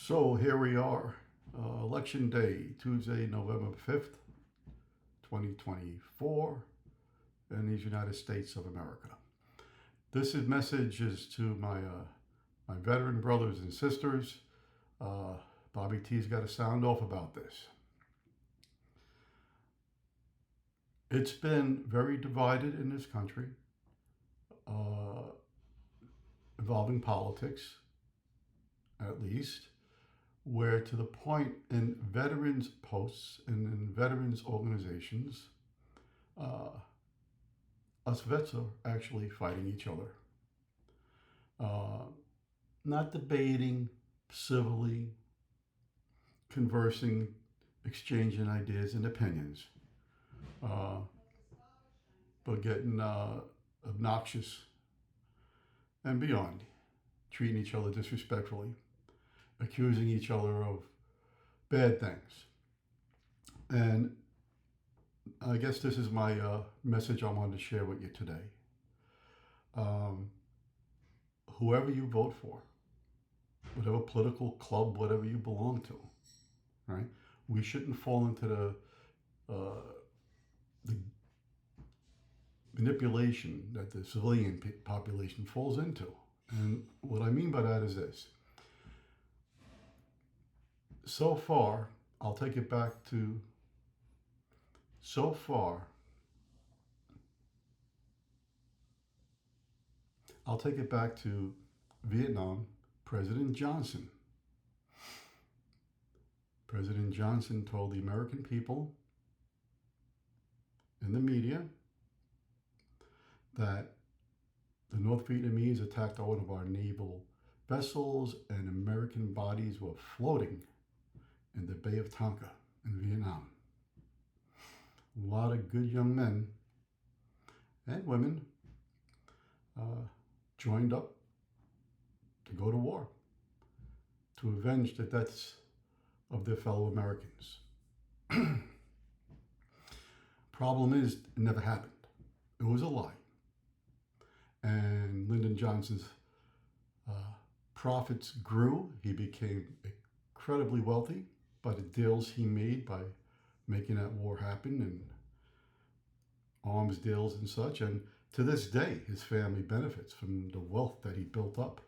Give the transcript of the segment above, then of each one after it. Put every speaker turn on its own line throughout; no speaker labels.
So here we are, Election Day, Tuesday, November 5th, 2024, in these United States of America. This message is to my veteran brothers and sisters. Bobby T's got to sound off about this. It's been very divided in this country, involving politics, at least, where to the point in veterans posts and in veterans organizations, us vets are actually fighting each other. Not debating, civilly, conversing, exchanging ideas and opinions, but getting obnoxious and beyond, treating each other disrespectfully, accusing each other of bad things. And I guess this is my message I wanted to share with you today. Whoever you vote for, whatever political club, whatever you belong to, right? We shouldn't fall into the manipulation that the civilian population falls into. And what I mean by that is this. So far, I'll take it back to Vietnam, President Johnson. President Johnson told the American people in the media that the North Vietnamese attacked one of our naval vessels and American bodies were floating in the Bay of Tonkin in Vietnam. A lot of good young men and women joined up to go to war, to avenge the deaths of their fellow Americans. Problem is, it never happened. It was a lie. And Lyndon Johnson's profits grew. He became incredibly wealthy by the deals he made by making that war happen and arms deals and such. And to this day, his family benefits from the wealth that he built up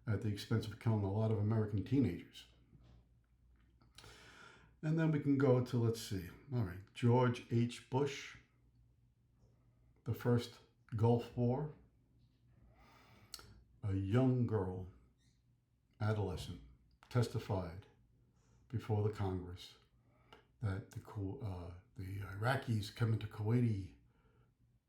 at the expense of killing a lot of American teenagers. And then we can go to, let's see, all right, George H. Bush, the first Gulf War. A young girl, adolescent, testified before the Congress that the Iraqis come into Kuwaiti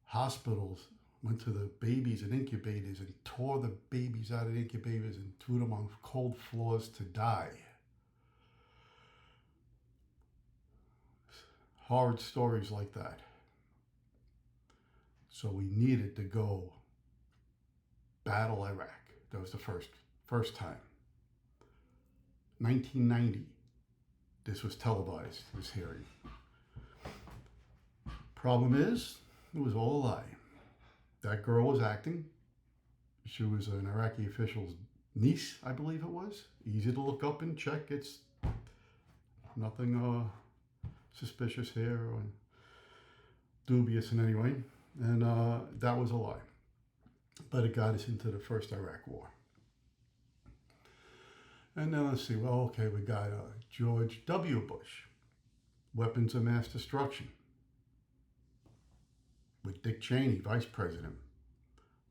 hospitals, went to the babies and incubators and tore the babies out of the incubators and threw them on cold floors to die. Horrid stories like that. So we needed to go battle Iraq. That was the first time. 1990, this was televised, this hearing. Problem is, it was all a lie. That girl was acting. She was an Iraqi official's niece, I believe it was. Easy to look up and check. It's nothing suspicious here or dubious in any way. And that was a lie. But it got us into the first Iraq War. And then let's see, well, okay, we got George W. Bush, weapons of mass destruction, with Dick Cheney, vice president.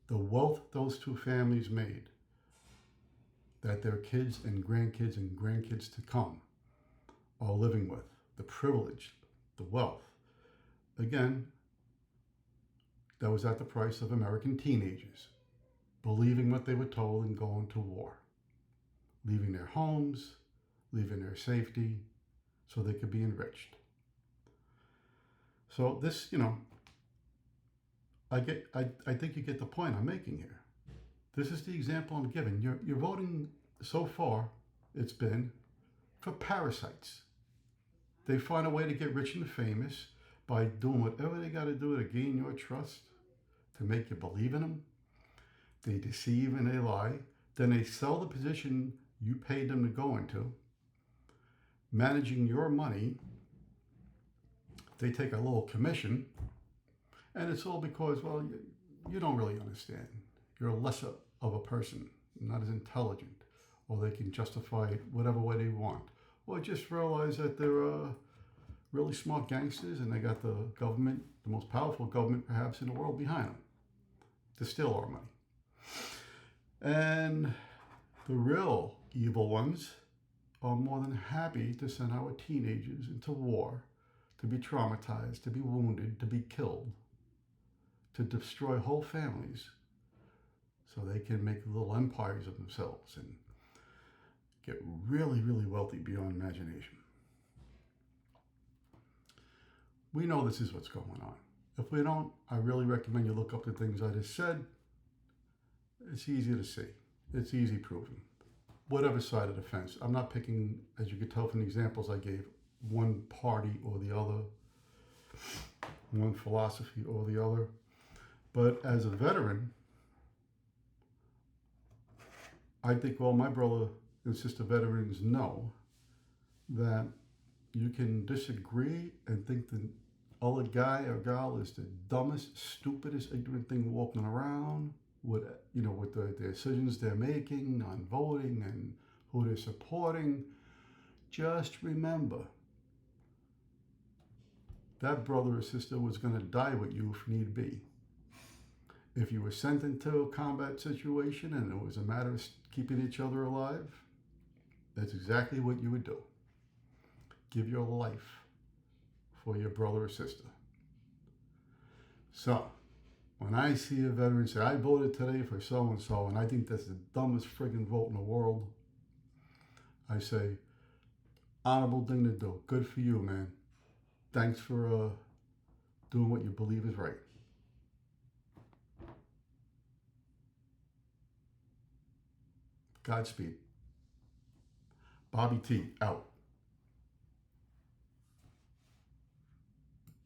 The wealth those two families made, that their kids and grandkids to come are living with, the privilege, the wealth. Again, that was at the price of American teenagers believing what they were told and going to war, leaving their homes, leaving their safety so they could be enriched. So this, I think you get the point I'm making here. This is the example I'm giving. You're voting so far, it's been for parasites. They find a way to get rich and famous by doing whatever they got to do to gain your trust, to make you believe in them. They deceive and they lie. Then they sell the position you paid them to go into, managing your money. They take a little commission, and it's all because, well, you don't really understand. You're lesser of a person, not as intelligent, or they can justify it whatever way they want, or just realize that they're really smart gangsters and they got the government, the most powerful government perhaps in the world, behind them to steal our money. And the real evil ones are more than happy to send our teenagers into war, to be traumatized, to be wounded, to be killed, to destroy whole families so they can make little empires of themselves and get really, really wealthy beyond imagination. We know this is what's going on. If we don't, I really recommend you look up the things I just said. It's easy to see. It's easy proving. Whatever side of the fence. I'm not picking, as you could tell from the examples I gave, one party or the other, one philosophy or the other. But as a veteran, I think all my brother and sister veterans know that you can disagree and think the other guy or gal is the dumbest, stupidest, ignorant thing walking around with the decisions they're making on voting and who they're supporting. Just remember, that brother or sister was going to die with you if need be. If you were sent into a combat situation and it was a matter of keeping each other alive, that's exactly what you would do. Give your life for your brother or sister. So, when I see a veteran say, I voted today for so-and-so, and I think that's the dumbest friggin' vote in the world, I say, honorable thing to do. Good for you, man. Thanks for doing what you believe is right. Godspeed. Bobby T, out.